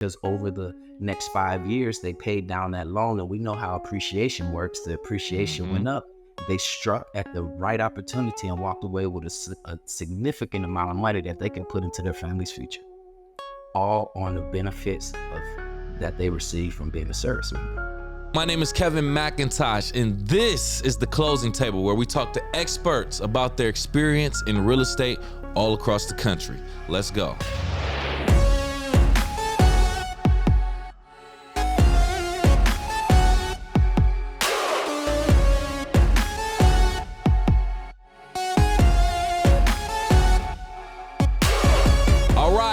because over the next 5 years, they paid down that loan. And we know how appreciation works. The appreciation Mm-hmm. went up. They struck at the right opportunity and walked away with a significant amount of money that they can put into their family's future, all on the benefits of that they receive from being a service member. My name is Kevin McIntosh, and this is The Closing Table, where we talk to experts about their experience in real estate all across the country. Let's go.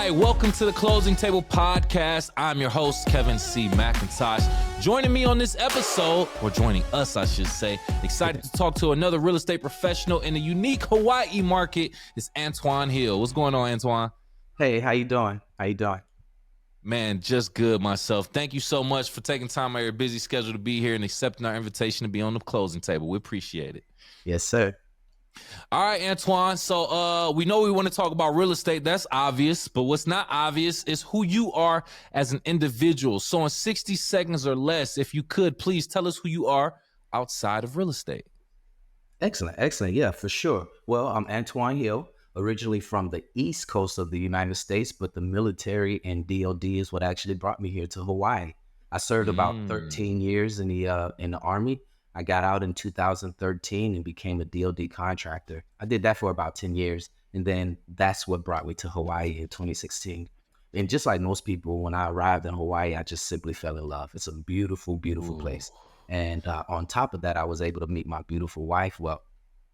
Welcome to the Closing Table Podcast. I'm your host, Kevin C. McIntosh. Joining me on this episode, or joining us, I should say, excited to talk to another real estate professional in the unique Hawaii market, is Antwaun Hill. What's going on, Antwaun? Hey, how you doing? Man, just good myself. Thank you so much for taking time out of your busy schedule to be here and accepting our invitation to be on the Closing Table. We appreciate it. Yes, sir. All right, Antwaun. So we know we want to talk about real estate. That's obvious. But what's not obvious is who you are as an individual. So in 60 seconds or less, if you could, please tell us who you are outside of real estate. Excellent. Yeah, for sure. Well, I'm Antwaun Hill, originally from the East Coast of the United States, but the military and DOD is what actually brought me here to Hawaii. I served about 13 years in the Army. I got out in 2013 and became a DOD contractor. I did that for about 10 years. And then that's what brought me to Hawaii in 2016. And just like most people, when I arrived in Hawaii, I just simply fell in love. It's a beautiful place. And on top of that, I was able to meet my beautiful wife,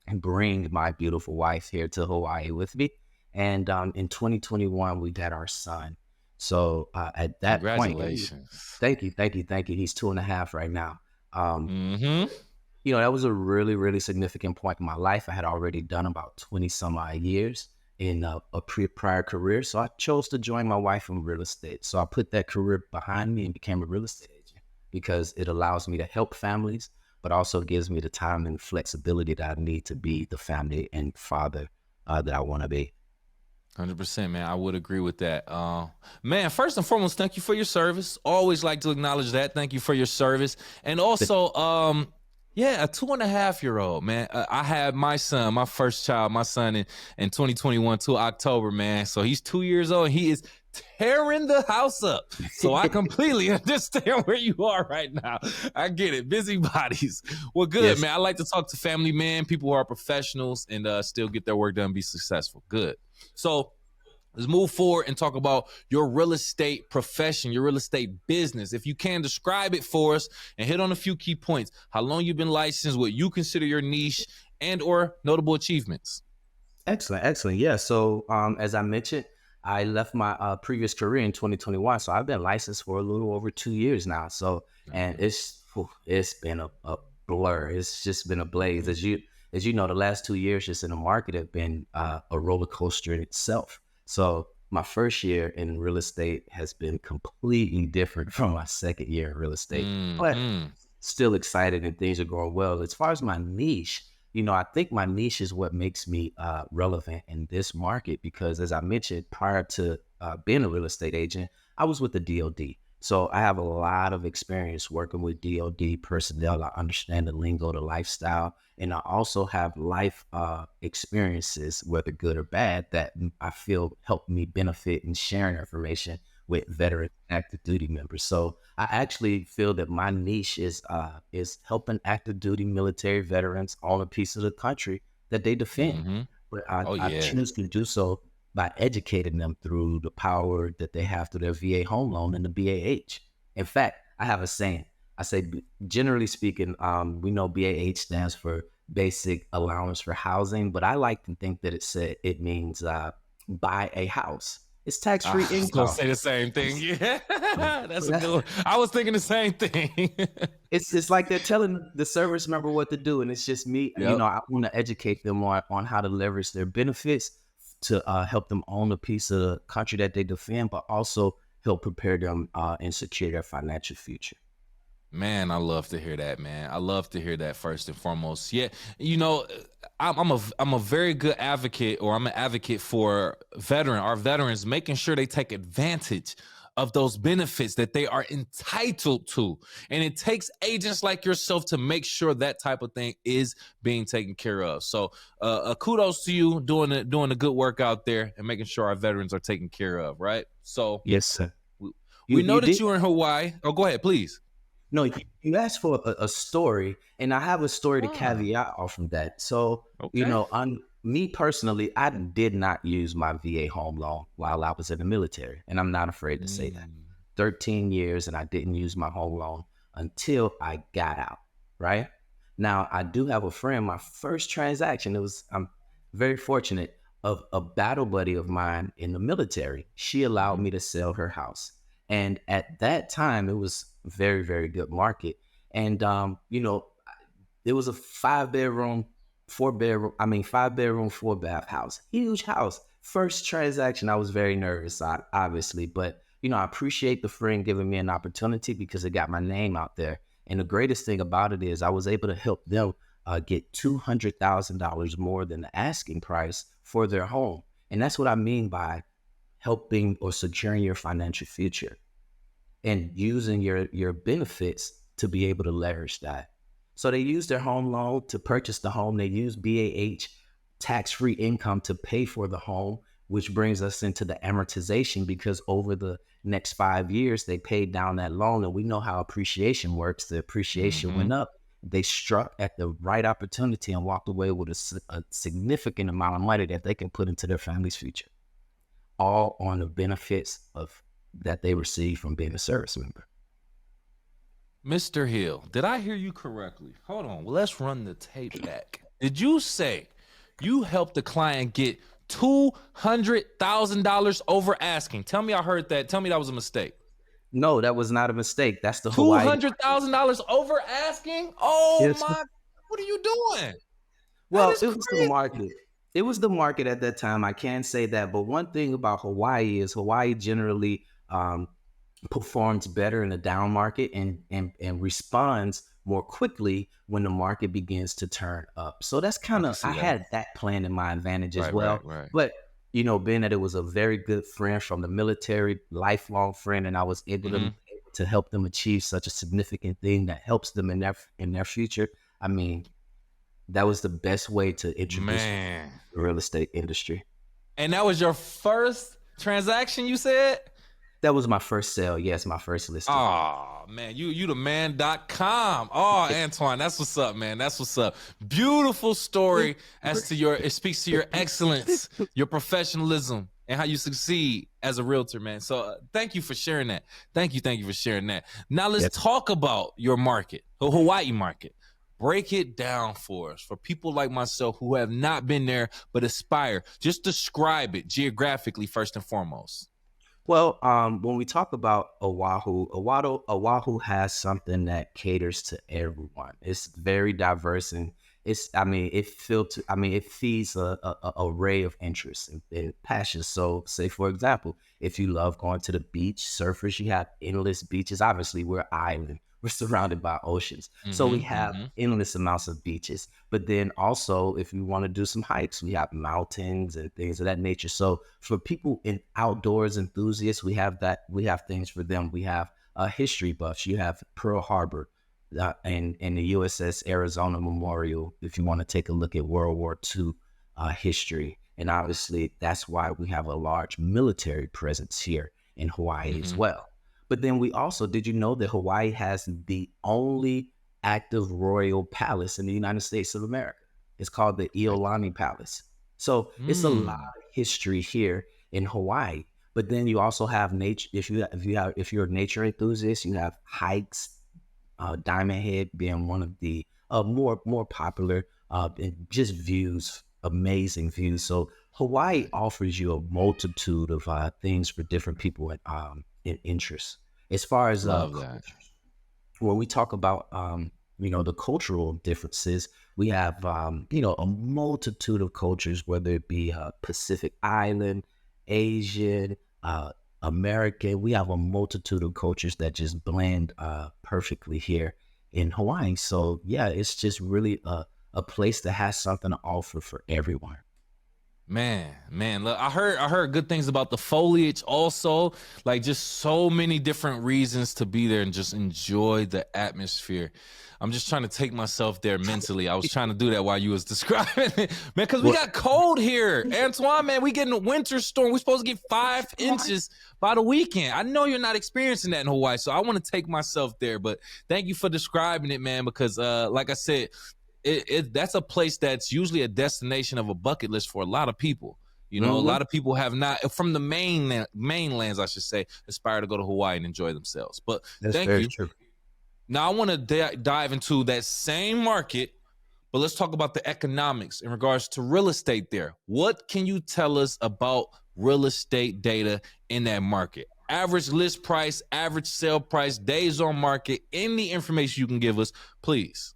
and bring my beautiful wife here to Hawaii with me. And in 2021, we had our son. So at that Congratulations. Point, thank you. He's 2.5 right now. That was a really, really significant point in my life. I had already done about 20 some odd years in a prior career. So I chose to join my wife in real estate. So I put that career behind me and became a real estate agent because it allows me to help families, but also gives me the time and flexibility that I need to be the family and father that I want to be. 100%, man. I would agree with that. Man, first and foremost, thank you for your service. Always like to acknowledge that. Thank you for your service. And also, a 2.5-year-old, man. I had my son, my first child, my son in 2021 to October, man. So he's 2 years old. And he is tearing the house up. So I completely understand where you are right now. I get it. Busy bodies. Well, good, yes. Man. I like to talk to family men, people who are professionals and still get their work done and be successful. Good. So let's move forward and talk about your real estate profession, your real estate business. If you can, describe it for us and hit on a few key points. How long you've been licensed, what you consider your niche, and or notable achievements. Excellent. Yeah. So as I mentioned, I left my previous career in 2021. So I've been licensed for a little over 2 years now. So, and it's been a blur. It's just been a blaze. As you know, the last 2 years just in the market have been a roller coaster in itself. So my first year in real estate has been completely different from my second year in real estate, but still excited and things are going well. As far as my niche, I think my niche is what makes me relevant in this market because as I mentioned, prior to being a real estate agent, I was with the DOD. So I have a lot of experience working with DOD personnel. I understand the lingo, the lifestyle, and I also have life experiences, whether good or bad, that I feel help me benefit in sharing information with veteran active duty members. So I actually feel that my niche is helping active duty military veterans on a piece of the country that they defend. But I choose to do so by educating them through the power that they have through their VA home loan and the BAH. In fact, I have a saying. I say, generally speaking, we know BAH stands for Basic Allowance for Housing, but I like to think that it means buy a house. It's tax-free income. I was going to say the same thing. Yeah, that's a good one. I was thinking the same thing. It's like they're telling the service member what to do, and it's just me. Yep. I want to educate them on how to leverage their benefits to help them own a piece of the country that they defend, but also help prepare them and secure their financial future. Man, I love to hear that, man. I love to hear that first and foremost. Yeah, I'm a very good advocate, or I'm an advocate for our veterans, making sure they take advantage of those benefits that they are entitled to. And it takes agents like yourself to make sure that type of thing is being taken care of. So kudos to you doing the good work out there and making sure our veterans are taken care of, right? So Yes, sir. we, You we know you that did. you're in Hawaii. Oh, go ahead, please. No, you asked for a story, and I have a story to Ah, caveat off of that. So, okay. on me personally, I did not use my VA home loan while I was in the military, and I'm not afraid to say that. Mm, 13 years, and I didn't use my home loan until I got out. Right now, I do have a friend. My first transaction, I'm very fortunate of a battle buddy of mine in the military. She allowed mhm, me to sell her house. And at that time, it was very, very good market. And it was a 5 bedroom, 4 bedroom, 5 bedroom, 4 bath house, huge house. First transaction, I was very nervous, obviously, but I appreciate the friend giving me an opportunity because it got my name out there. And the greatest thing about it is I was able to help them get $200,000 more than the asking price for their home. And that's what I mean by helping or securing your financial future and using your benefits to be able to leverage that. So they use their home loan to purchase the home. They use BAH tax-free income to pay for the home, which brings us into the amortization because over the next 5 years, they paid down that loan. And we know how appreciation works. The appreciation mhm. went up. They struck at the right opportunity and walked away with a significant amount of money that they can put into their family's future, all on the benefits of that they receive from being a service member. Mr. Hill, did I hear you correctly? Hold on. Well, let's run the tape back. Did you say you helped the client get $200,000 over asking? Tell me I heard that. Tell me that was a mistake. No, that was not a mistake. That's the Hawaii. $200,000 over asking? Oh Yes. my, what are you doing? That Well, is it was the crazy. market. It was the market at that time. I can say that. But one thing about Hawaii is Hawaii generally performs better in a down market and responds more quickly when the market begins to turn up. So that's I kind can of, I see that. had that plan in my advantage as Right, well. right, right. But being that it was a very good friend from the military, lifelong friend, and I was Hmm. able to help them achieve such a significant thing that helps them in their future. I mean, that was the best way to introduce me Man. to the real estate industry. And that was your first transaction, you said? That was my first sale. Yes, my first listing. Oh man, you the man.com. Oh, Antwaun, that's what's up, man. That's what's up. Beautiful story as to it speaks to your excellence, your professionalism, and how you succeed as a realtor, man. So thank you for sharing that. Thank you for sharing that. Now let's Yes. talk about your market, the Hawaii market. Break it down for us, for people like myself who have not been there but aspire. Just describe it geographically first and foremost. Well, when we talk about Oahu has something that caters to everyone. It's very diverse and it feeds a array of interests and passions. So say, for example, if you love going to the beach, surfers, you have endless beaches. Obviously, we're island. We're surrounded by oceans. So we Mm-hmm. have Mm-hmm. endless amounts of beaches. But then also, if you want to do some hikes, we have mountains and things of that nature. So for people in outdoors enthusiasts, we have things for them. We have history buffs. You have Pearl Harbor and the USS Arizona Memorial. If you want to take a look at World War II history, and obviously that's why we have a large military presence here in Hawaii as Mm-hmm. well. But then did you know that Hawaii has the only active royal palace in the United States of America? It's called the Iolani Palace. So it's a lot Mm. of history here in Hawaii. But then you also have nature. If you're a nature enthusiast, you have hikes. Diamond Head being one of the more popular, and just views, amazing views. So Hawaii offers you a multitude of things for different people in interests. As far as Love that. when we talk about the cultural differences, we have a multitude of cultures, whether it be Pacific Island, Asian, American. We have a multitude of cultures that just blend perfectly here in Hawaii. So yeah, it's just really a place that has something to offer for everyone. Man, look, I heard good things about the foliage also, like just so many different reasons to be there and just enjoy the atmosphere. I'm just trying to take myself there mentally. I was trying to do that while you was describing it. Man, because we Well, got cold here. Antwaun, man, we getting a winter storm. We're supposed to get 5 inches by the weekend. I know you're not experiencing that in Hawaii, so I want to take myself there. But thank you for describing it, man, because like I said, that's a place that's usually a destination of a bucket list for a lot of people. You know, a mhm, lot of people have not from the mainlands, I should say, aspire to go to Hawaii and enjoy themselves. But that's thank very you. true. Now I want to dive into that same market, but let's talk about the economics in regards to real estate there. What can you tell us about real estate data in that market? Average list price, average sale price, days on market, any information you can give us, please.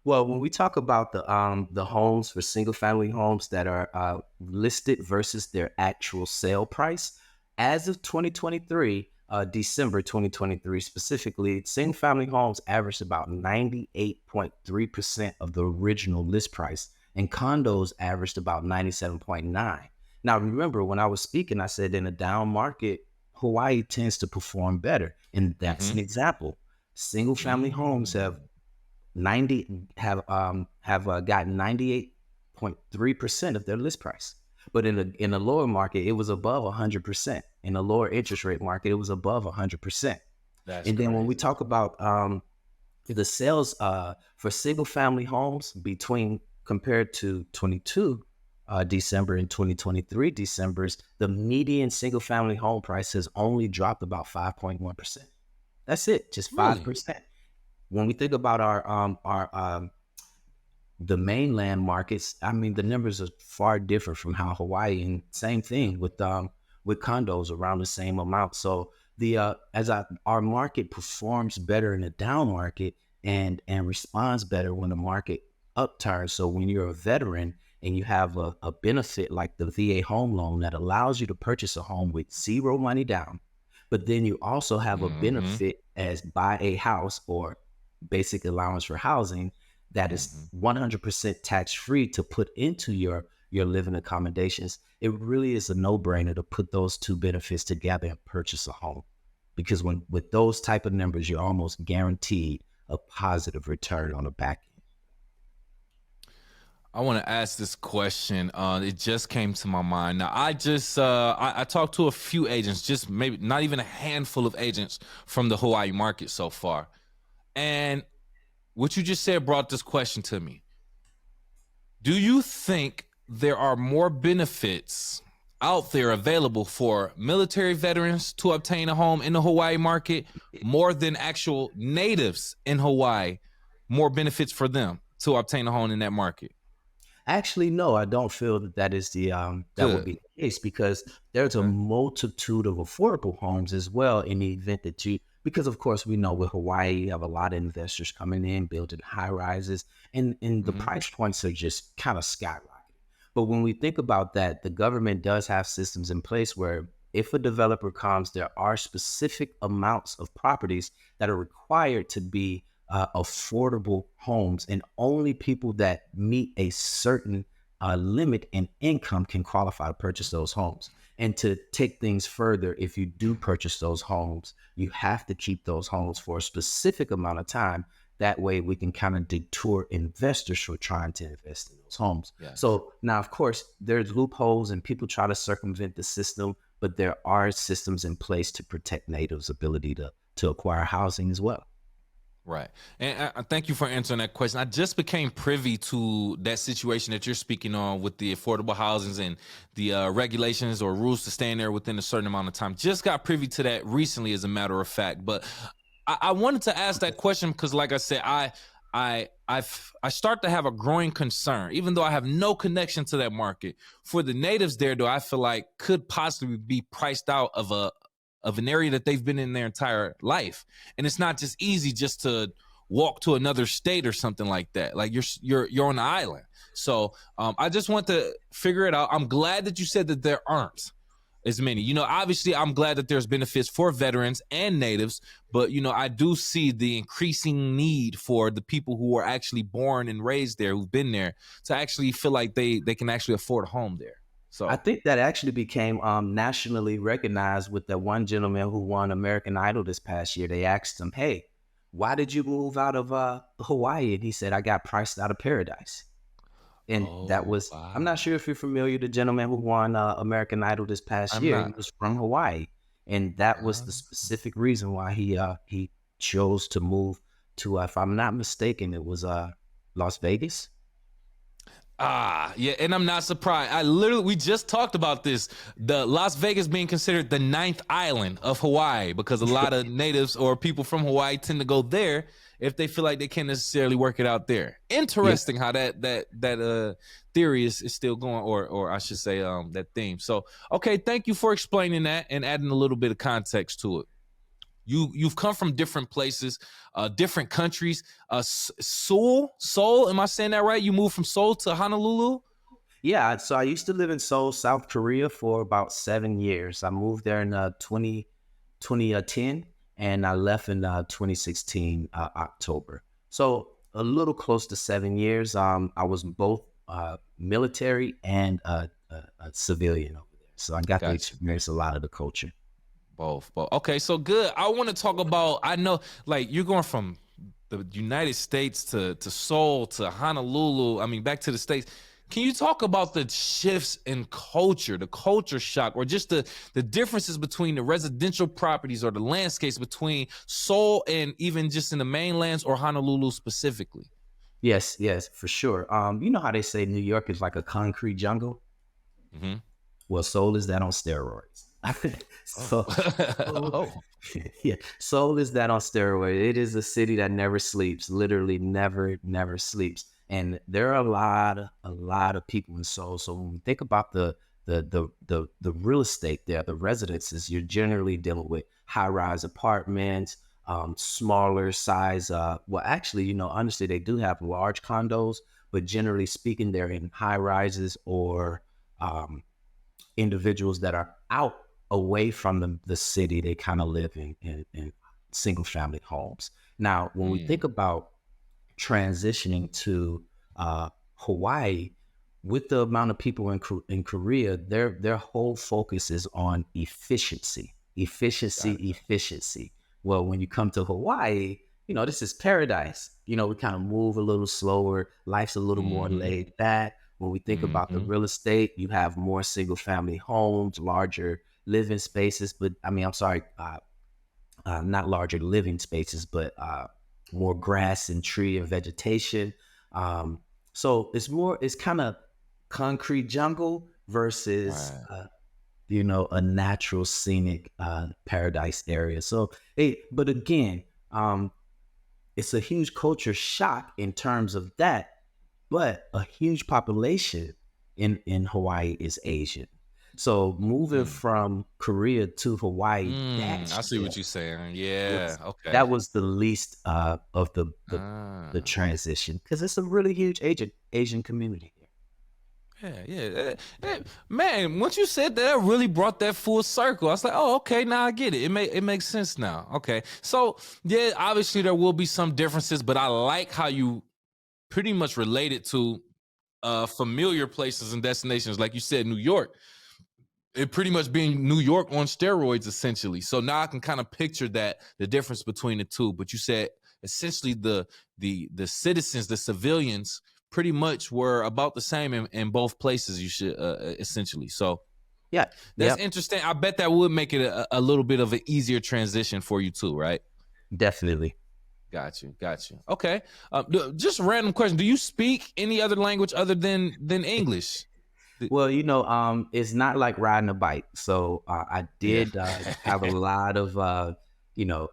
Well, when we talk about the homes for single family homes that are listed versus their actual sale price, as of 2023, December 2023 specifically, single family homes averaged about 98.3% of the original list price, and condos averaged about 97.9. Now, remember when I was speaking, I said in a down market, Hawaii tends to perform better, and that's Mm-hmm. an example. Single family homes have 90 have gotten 98.3% of their list price. But in a lower market, it was above 100%. In a lower interest rate market, it was above 100%. That's And then when we crazy. talk about the sales for single family homes between compared to 22 December and 2023 December's, the median single family home price has only dropped about 5.1%. That's it, just Really? 5%. When we think about the mainland markets, I mean the numbers are far different from how Hawaii, and same thing with condos around the same amount. So the our market performs better in a down market and responds better when the market upturns. So when you're a veteran and you have a benefit like the VA home loan that allows you to purchase a home with zero money down, but then you also have a Mm-hmm. benefit as buy a house or basic allowance for housing that is Mm-hmm. 100% tax free to put into your living accommodations. It really is a no-brainer to put those two benefits together and purchase a home, because when with those type of numbers you're almost guaranteed a positive return on the back end. I want to ask this question. It just came to my mind. Now, I talked to a few agents, just maybe not even a handful of agents from the Hawaii market so far. And what you just said brought this question to me. Do you think there are more benefits out there available for military veterans to obtain a home in the Hawaii market more than actual natives in Hawaii? More benefits for them to obtain a home in that market. Actually, no, I don't feel that that is that would Good. be the case, because there's a Okay. multitude of affordable homes as well in the event that you, because of course we know with Hawaii you have a lot of investors coming in building high rises, and the Mm-hmm. price points are just kind of skyrocketing. But when we think about that, the government does have systems in place where if a developer comes, there are specific amounts of properties that are required to be affordable homes, and only people that meet a certain limit in income can qualify to purchase those homes. And to take things further, if you do purchase those homes, you have to keep those homes for a specific amount of time. That way, we can kind of detour investors from trying to invest in those homes. Yes. So now, of course, there's loopholes and people try to circumvent the system, but there are systems in place to protect natives' ability to acquire housing as well. Right. And I thank you for answering that question. I just became privy to that situation that you're speaking on with the affordable housings and the regulations or rules to stay in there within a certain amount of time. Just got privy to that recently, as a matter of fact. But I wanted to ask that question because, like I said, I start to have a growing concern, even though I have no connection to that market. For the natives there, though, I feel like could possibly be priced out of an area that they've been in their entire life, and it's not just easy just to walk to another state or something like that. Like you're on the island, so I just want to figure it out. I'm glad that you said that there aren't as many. You know, obviously, I'm glad that there's benefits for veterans and natives, but you know, I do see the increasing need for the people who are actually born and raised there, who've been there, to actually feel like they can actually afford a home there. I So, think that actually became nationally recognized with that one gentleman who won American Idol this past year. They asked him, "Hey, why did you move out of Hawaii?" And he said, "I got priced out of paradise." And that oh was, I'm not wow, sure if you're familiar, the gentleman who won American Idol this past I'm year. He not. was from Hawaii, and that was Uh, the specific reason why he chose to move to, if I'm not mistaken, it was Las Vegas. Yeah, and I'm not surprised. We just talked about this. The Las Vegas being considered the ninth island of Hawaii because a lot of natives or people from Hawaii tend to go there if they feel like they can't necessarily work it out there. Yeah. Interesting how that theory is still going, or I should say that theme. So okay, thank you for explaining that and adding a little bit of context to it. You've come from different places, different countries. Seoul. Am I saying that right? You moved from Seoul to Honolulu. Yeah, so I used to live in Seoul, South Korea for about 7 years. I moved there in 2010, and I left in 2016 October. So a little close to 7 years. I was both military and a civilian over there. So I got to Gotcha. experience a lot of the culture. Both. Okay, so good. I want to talk about. I know, like you're going from the United States to Seoul to Honolulu. I mean, back to the States. Can you talk about the shifts in culture, the culture shock, or just the differences between the residential properties or the landscapes between Seoul and even just in the mainlands or Honolulu specifically? Yes, yes, for sure. You know how they say New York is like a concrete jungle? Mm-hmm. Well, soul is that on steroids. Oh. so, so Oh. yeah, Seoul is that on steroids. It is a city that never sleeps, literally never sleeps. And there are a lot of people in Seoul. So when we think about the real estate there, the residences, you're generally dealing with high rise apartments, smaller size. Well, actually, honestly, they do have large condos, but generally speaking, they're in high rises or um, individuals that are out away from the city. They kind of live in single family homes. Now, when we think Mm, about transitioning to Hawaii, with the amount of people in Korea, their whole focus is on efficiency, efficiency, got it. efficiency. Well, when you come to Hawaii, this is paradise. We kind of move a little slower. Life's a little more Mm-hmm. laid back. When we think about the Mm-hmm. real estate, you have more single family homes, larger living spaces. But I mean, I'm sorry, not larger living spaces, but more grass and tree and vegetation. So it's kind of concrete jungle versus, Right. a natural scenic paradise area. So, hey, but again, it's a huge culture shock in terms of that, but a huge population in Hawaii is Asian. So moving Mm. from Korea to Hawaii, that I see what shift you're saying. was Yeah. Okay. that was the least of the Ah. transition, because it's a really huge Asian community here. Yeah. Man, once you said that, it really brought that full circle. I was like, oh, okay, now I get it. It makes sense now. Okay. So yeah, obviously there will be some differences, but I like how you pretty much related to familiar places and destinations. Like you said, New York. It pretty much being New York on steroids, essentially. So now I can kind of picture that the difference between the two. But you said essentially the citizens, the civilians, pretty much were about the same in both places. You should essentially. So Yeah, that's yep, interesting. I bet that would make it a little bit of an easier transition for you too, right? definitely. Got you. Okay. Just a random question: do you speak any other language other than English? Well, it's not like riding a bike. So I Yeah. did have a lot of you know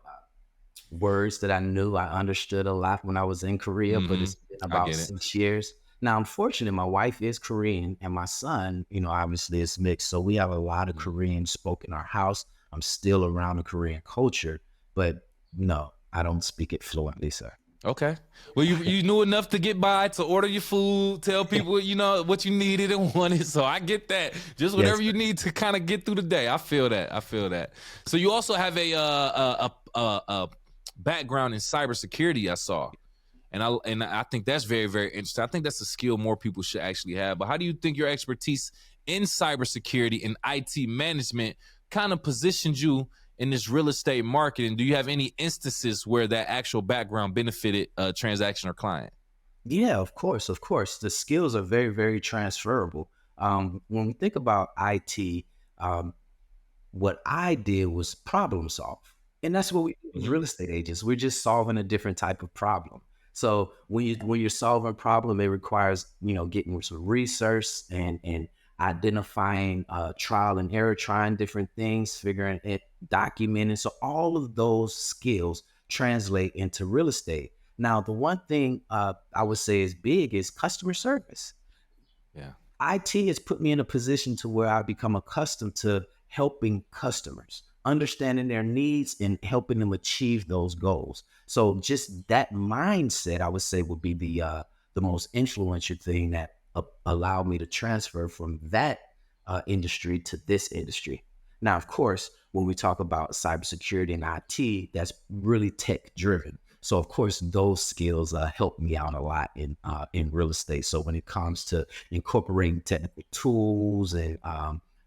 words that I knew. I understood a lot when I was in Korea, but Mm-hmm. it's been I about get it. 6 years. Now, unfortunately, my wife is Korean and my son, obviously is mixed. So we have a lot of Mm. Korean spoke in our house. I'm still around the Korean culture, but no, I don't speak it fluently, sir. Okay. Well, you knew enough to get by, to order your food, tell people what you needed and wanted. So I get that. Just Yes, whatever you sir. need to kind of get through the day. I feel that. I feel that. So you also have a background in cybersecurity. I saw, and I think that's very very interesting. I think that's a skill more people should actually have. But how do you think your expertise in cybersecurity and IT management kind of positioned you in this real estate market? And do you have any instances where that actual background benefited a transaction or client? Yeah, of course, of course. The skills are very, very transferable. When we think about IT, um, what I did was problem solve. And that's what we do as Mhm. real estate agents. We're just solving a different type of problem. So when you're solving a problem, it requires, getting some research and identifying trial and error, trying different things, figuring it, documenting. So all of those skills translate into real estate. Now, the one thing I would say is big is customer service. Yeah. IT has put me in a position to where I become accustomed to helping customers, understanding their needs and helping them achieve those goals. So just that mindset, I would say, would be the most influential thing that allowed me to transfer from that industry to this industry. Now, of course, when we talk about cybersecurity and IT, that's really tech driven. So, of course, those skills help me out a lot in real estate. So, when it comes to incorporating technical tools and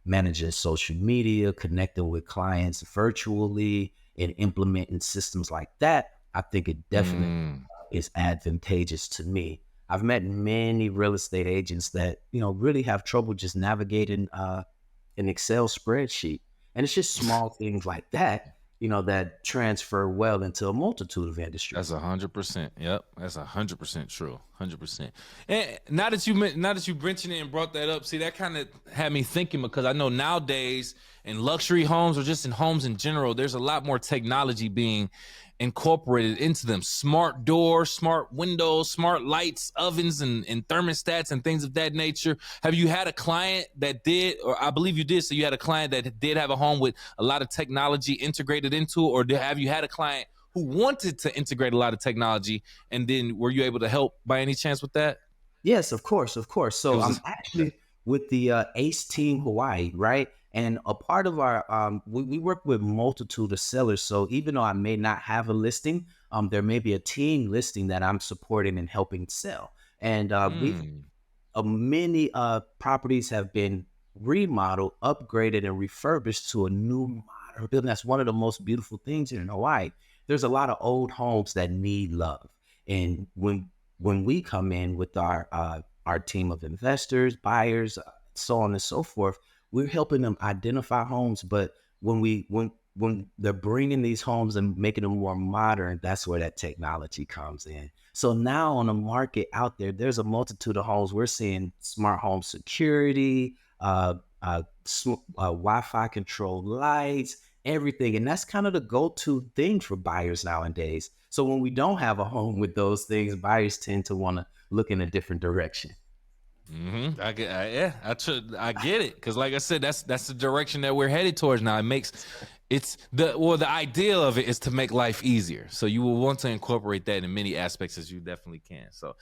managing social media, connecting with clients virtually, and implementing systems like that, I think it definitely Mm. is advantageous to me. I've met many real estate agents that really have trouble just navigating an Excel spreadsheet, and it's just small things like that, that transfer well into a multitude of That's industries. 100%. Yep, that's 100% true. 100%. And now that you mentioned it and brought that up, see that kind of had me thinking because I know nowadays in luxury homes or just in homes in general, there's a lot more technology being incorporated into them. Smart doors, smart windows, smart lights, ovens, and thermostats and things of that nature. Have you had a client that did, or I believe you did, so you had a client that did have a home with a lot of technology integrated into, or have you had a client who wanted to integrate a lot of technology, and then were you able to help by any chance with that? Yes, of course, of course. It So was I'm a, okay. actually with the Ace Team Hawaii, right? And a part of our we work with multitude of sellers. So even though I may not have a listing, there may be a team listing that I'm supporting and helping sell. And we've Mm, many properties have been remodeled, upgraded, and refurbished to a new modern building. That's one of the most beautiful things here in Hawaii. There's a lot of old homes that need love, and when we come in with our team of investors, buyers, so on and so forth, we're helping them identify homes. But when they're bringing these homes and making them more modern, that's where that technology comes in. So now on the market out there, there's a multitude of homes. We're seeing smart home security, Wi-Fi controlled lights, everything. And that's kind of the go-to thing for buyers nowadays. So when we don't have a home with those things, buyers tend to want to look in a different direction. I get, yeah, I get it because, like I said, that's the direction that we're headed towards now. It makes the ideal of it is to make life easier. So you will want to incorporate that in many aspects as you definitely can. So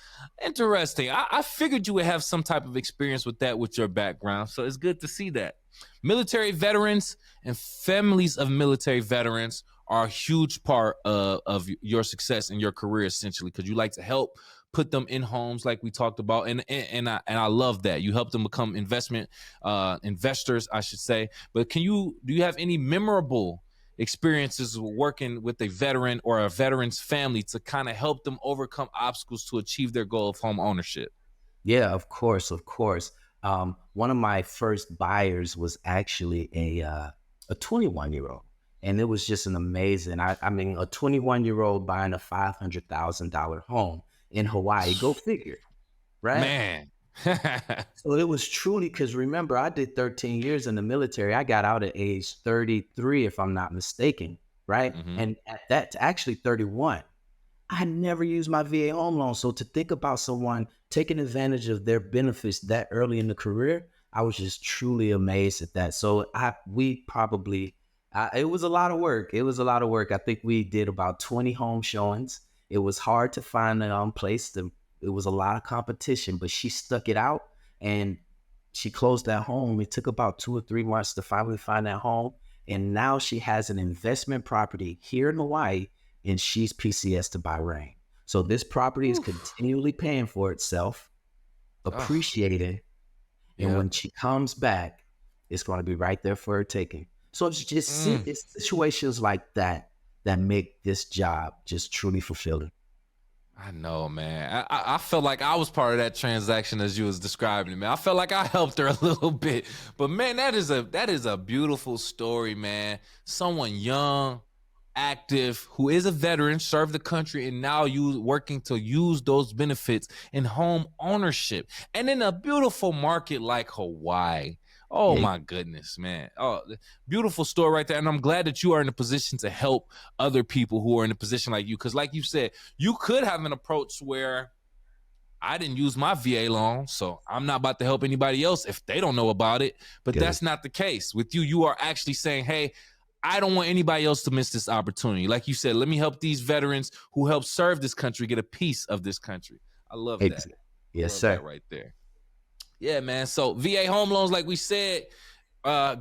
interesting. I figured you would have some type of experience with that with your background. So it's good to see that. Military veterans and families of military veterans are a huge part of your success in your career, essentially, because you like to help put them in homes like we talked about, and I love that you help them become investors, I should say. But do you have any memorable experiences working with a veteran or a veteran's family to kind of help them overcome obstacles to achieve their goal of home ownership? Yeah, of course, of course. One of my first buyers was actually a 21-year-old, and it was just an amazing. I mean, a 21-year-old buying a $500,000 home in Hawaii. Go figure, right? Man. So it was truly because remember, I did 13 years in the military. I got out at age 33, if I'm not mistaken, right? Hmm. And at that, actually 31. I never used my VA home loan. So to think about someone taking advantage of their benefits that early in the career, I was just truly amazed at that. So we probably, it was a lot of work. It was a lot of work. I think we did about 20 home showings. It was hard to find a place to, it was a lot of competition, but she stuck it out and she closed that home. It took about 2 or 3 months to finally find that home. And now she has an investment property here in Hawaii and she's PCS to Bahrain. So this property is Oof. continually paying for itself, Oh, appreciating, And Yep. when she comes back, it's going to be right there for her taking. So it's just Mm. it's situations like that that make this job just truly fulfilling. I know, man. I felt like I was part of that transaction as you was describing it, man. I felt like I helped her a little bit. But man, that is a beautiful story, man. Someone young, active, who is a veteran, served the country, and now you working to use those benefits in home ownership. And in a beautiful market like Hawaii. Oh Yeah, my goodness, man. Oh, beautiful story right there. And I'm glad that you are in a position to help other people who are in a position like you. Because like you said, you could have an approach where I didn't use my VA loan, so I'm not about to help anybody else if they don't know about it. But good. that's not the case. With you, you are actually saying, hey, I don't want anybody else to miss this opportunity. Like you said, let me help these veterans who help serve this country get a piece of this country. I love that. Ex- I Yes, love that sir. right there. Yeah, man. So VA home loans, like we said,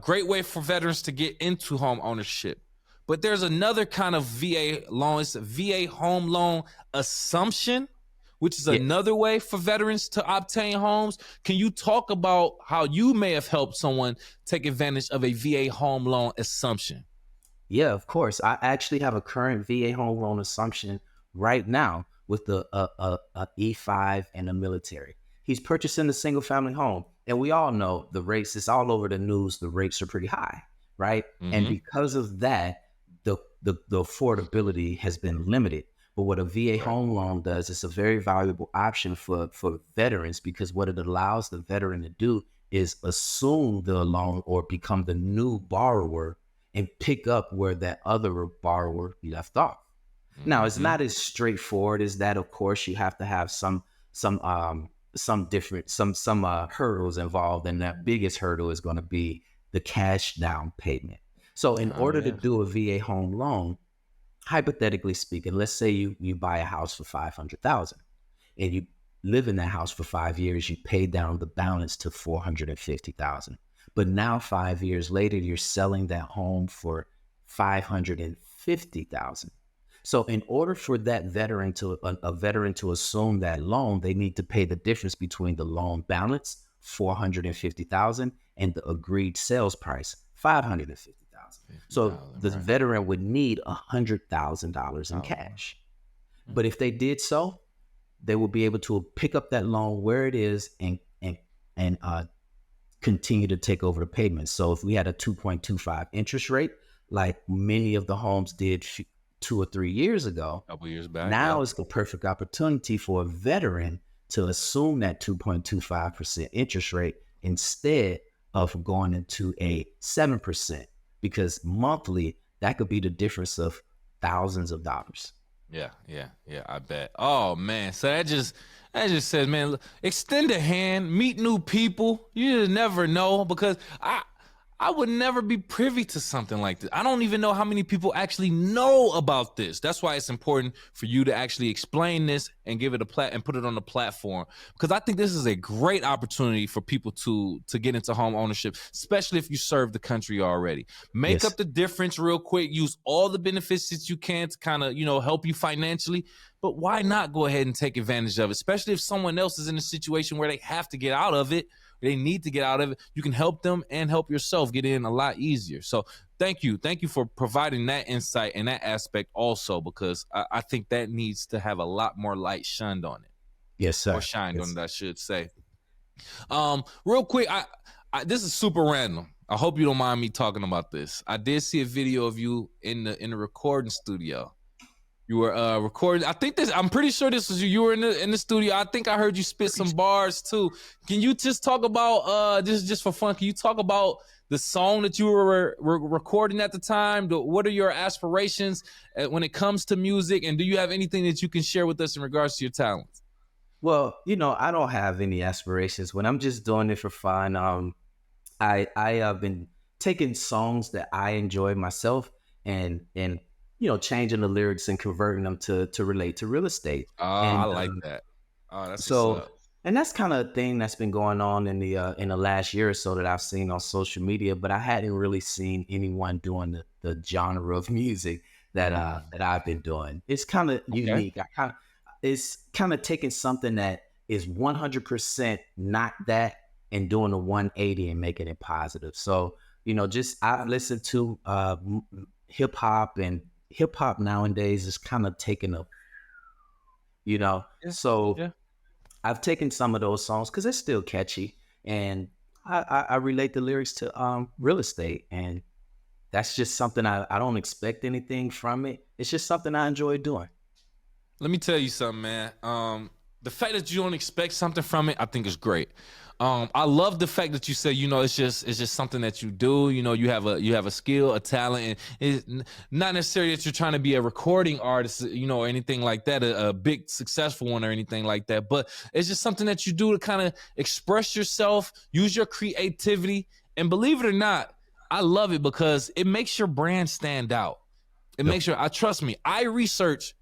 great way for veterans to get into home ownership. But there's another kind of VA loan. It's a VA home loan assumption, which is Yeah. another way for veterans to obtain homes. Can you talk about how you may have helped someone take advantage of a VA home loan assumption? Yeah, of course. I actually have a current VA home loan assumption right now with the E5 and the military. He's purchasing a single family home, and we all know the rates. It's all over the news. The rates are pretty high, right? And Mm-hmm. because of that, the affordability has been limited. But what a VA Right. home loan does, it's a very valuable option for veterans because what it allows the veteran to do is assume the loan or become the new borrower and pick up where that other borrower left off. Now, it's Mm-hmm. not as straightforward as that. Of course, you have to have some different some hurdles involved, and that biggest hurdle is going to be the cash down payment. So, in Oh order to yeah. do a VA home loan, hypothetically speaking, let's say you buy a house for 500,000 and you live in that house for 5 years, you pay down the balance to 450,000. But now 5 years later, you're selling that home for 550,000. So in order for that veteran to a veteran to assume that loan, they need to pay the difference between the loan balance, 450,000, and the agreed sales price, 550,000. So the 50,000, right. veteran would need $100,000 in Thousand, right. cash. Mm. But if they did so, they will be able to pick up that loan where it is and continue to take over the payments. So if we had a 2.25 interest rate, like many of the homes did 2 or 3 years ago, Couple years back. now Yep. is the perfect opportunity for a veteran to assume that 2.25% interest rate instead of going into a 7%, because monthly that could be the difference of thousands of dollars. Yeah, yeah, yeah. I bet. Oh man, so that just says, man, extend a hand, meet new people. You just never know because I would never be privy to something like this. I don't even know how many people actually know about this. That's why it's important for you to actually explain this and give it a and put it on the platform because I think this is a great opportunity for people to get into home ownership, especially if you serve the country already. Make Yes. up the difference real quick. Use all the benefits that you can to kind of, help you financially. But why not go ahead and take advantage of it, especially if someone else is in a situation where they have to get out of it, they need to get out of it. You can help them and help yourself get in a lot easier. So thank you for providing that insight and that aspect also, because I think that needs to have a lot more light shined on it, Yes, or sir. shined on Yes. it, I should say. Real quick, this is super random. I hope you don't mind me talking about this. I did see a video of you in the recording studio. You were recording. I'm pretty sure this was you. You were in the studio. I think I heard you spit some bars too. Can you just talk about just for fun? Can you talk about the song that you were recording at the time? What are your aspirations when it comes to music? And do you have anything that you can share with us in regards to your talents? Well, I don't have any aspirations. When I'm just doing it for fun, I have been taking songs that I enjoy myself and changing the lyrics and converting them to relate to real estate. Oh, I And like that. Oh, that's what's so up. and that's kind of a thing that's been going on in the last year or so that I've seen on social media, but I hadn't really seen anyone doing the genre of music that I've been doing. It's kind of Okay. unique. It's kind of taking something that is 100% not that and doing a 180 and making it positive. So, just I listen to hip hop, and hip hop nowadays is kind of taking a, Yeah. so Yeah. I've taken some of those songs because it's still catchy, and I relate the lyrics to real estate, and that's just something I don't expect anything from it. It's just something I enjoy doing. Let me tell you something, man. The fact that you don't expect something from it, I think is great. I love the fact that you say, it's just something that you do. You have a skill, a talent, and it's not necessarily that you're trying to be a recording artist, or anything like that, a big successful one or anything like that. But it's just something that you do to kind of express yourself, use your creativity, and believe it or not, I love it because it makes your brand stand out. It Yep. makes sure. I trust me. I research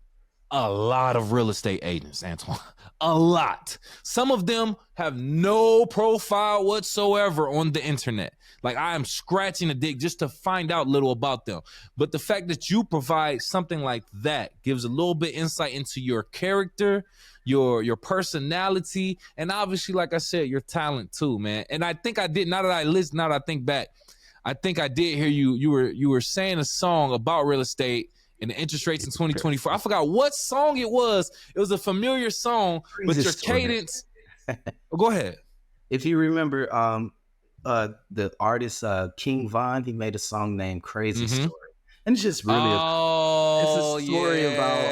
a lot of real estate agents, Antwaun. A lot. Some of them have no profile whatsoever on the internet. Like, I am scratching a dig just to find out little about them. But the fact that you provide something like that gives a little bit insight into your character, your personality, and obviously, like I said, your talent too, man. And I think I did, now that I listen, now that I think back, I think I did hear you were saying a song about real estate and the interest rates in 2024. I forgot what song it was. It was a familiar song, but Crazy your story. cadence. Oh, go ahead. If you remember, the artist King Von, he made a song named "Crazy Mm-hmm. Story," and it's just really it's a Oh story about,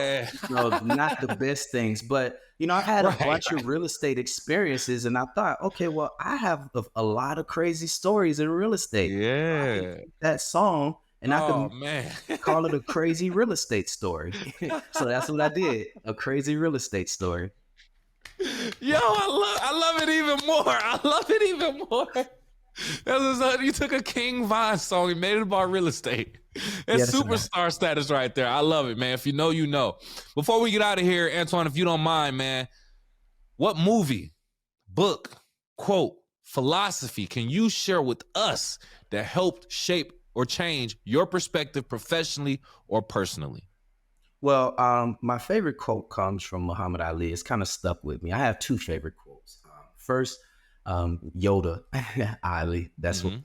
yeah. not the best things, but I had a Right. bunch of real estate experiences, and I thought, okay, well, I have a lot of crazy stories in real estate. I can Yeah. take that song and I Oh can man. call it a crazy real estate story. So that's what I did, a crazy real estate story. Yo, I love it even more. I love it even more. You took a King Von song and made it about real estate. It's Yes, man. superstar status right there. I love it, man. If you know, you know. Before we get out of here, Antwaun, if you don't mind, man, what movie, book, quote, philosophy can you share with us that helped shape or change your perspective professionally or personally? Well, my favorite quote comes from Muhammad Ali. It's kind of stuck with me. I have two favorite quotes. First, Yoda, Ali. That's what. Mm-hmm.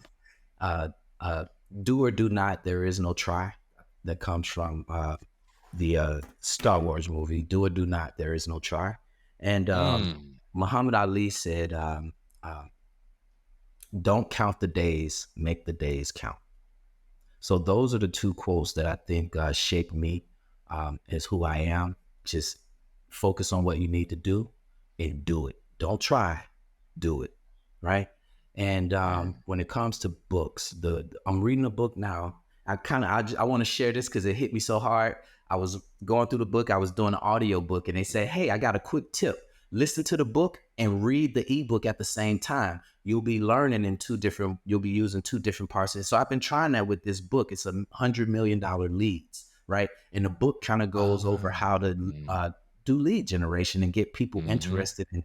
Uh, uh, do or do not. There is no try. That comes from the Star Wars movie. Do or do not. There is no try. And Mm. Muhammad Ali said, uh, "Don't count the days. Make the days count." So those are the two quotes that I think shape me as who I am. Just focus on what you need to do and do it. Don't try, do it. Right. And Man. when it comes to books, I'm reading a book now. I want to share this because it hit me so hard. I was going through the book. I was doing an audio book, and they said, "Hey, I got a quick tip. Listen to the book and read the ebook at the same time. You'll be learning you'll be using two different parts of it." So I've been trying that with this book. It's $100 million leads, right? And the book kind of goes over how to do lead generation and get people Mm-hmm. interested in,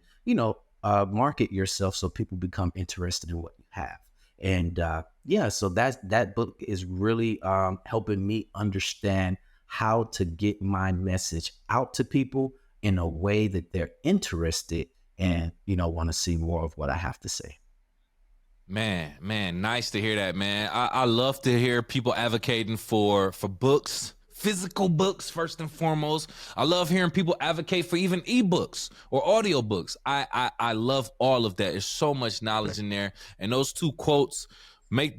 market yourself so people become interested in what you have. And yeah, so that book is really helping me understand how to get my message out to people in a way that they're interested and want to see more of what I have to say. Man, nice to hear that, man. I love to hear people advocating for books, physical books first and foremost. I love hearing people advocate for even ebooks or audiobooks. I love all of that. There's so much knowledge in there. And those two quotes,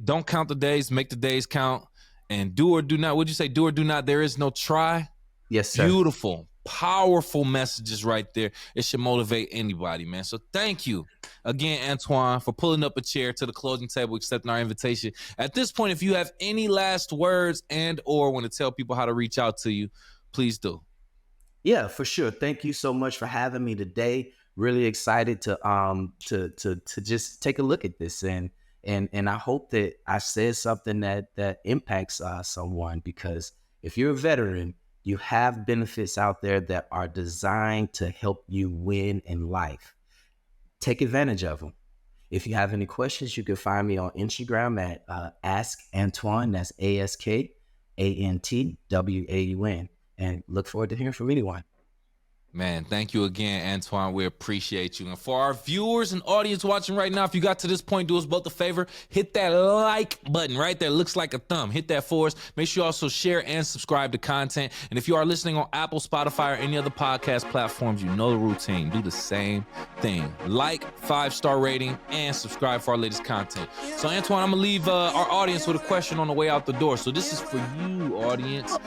don't count the days, make the days count, and do or do not. Would you say do or do not? There is no try. Yes, sir. Beautiful, powerful messages right there. It should motivate anybody, man. So thank you again, Antwaun, for pulling up a chair to the closing table, accepting our invitation. At this point, if you have any last words and or want to tell people how to reach out to you, please do. Yeah, for sure. Thank you so much for having me today. Really excited to just take a look at this, and I hope that I said something that impacts someone, because if you're a veteran, you have benefits out there that are designed to help you win in life. Take advantage of them. If you have any questions, you can find me on Instagram at Ask Antwaun. That's AskAntwaun, and look forward to hearing from anyone. Man, thank you again, Antwaun. We appreciate you. And for our viewers and audience watching right now, if you got to this point, do us both a favor. Hit that like button right there. Looks like a thumb. Hit that for us. Make sure you also share and subscribe to content. And if you are listening on Apple, Spotify, or any other podcast platforms, you know the routine. Do the same thing. Like, 5-star rating, and subscribe for our latest content. So, Antwaun, I'm going to leave our audience with a question on the way out the door. So this is for you, audience.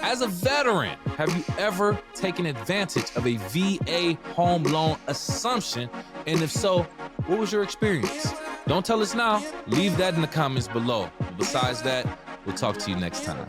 As a veteran, have you ever taken advantage of a VA home loan assumption? And if so, what was your experience? Don't tell us now. Leave that in the comments below. Besides that, we'll talk to you next time.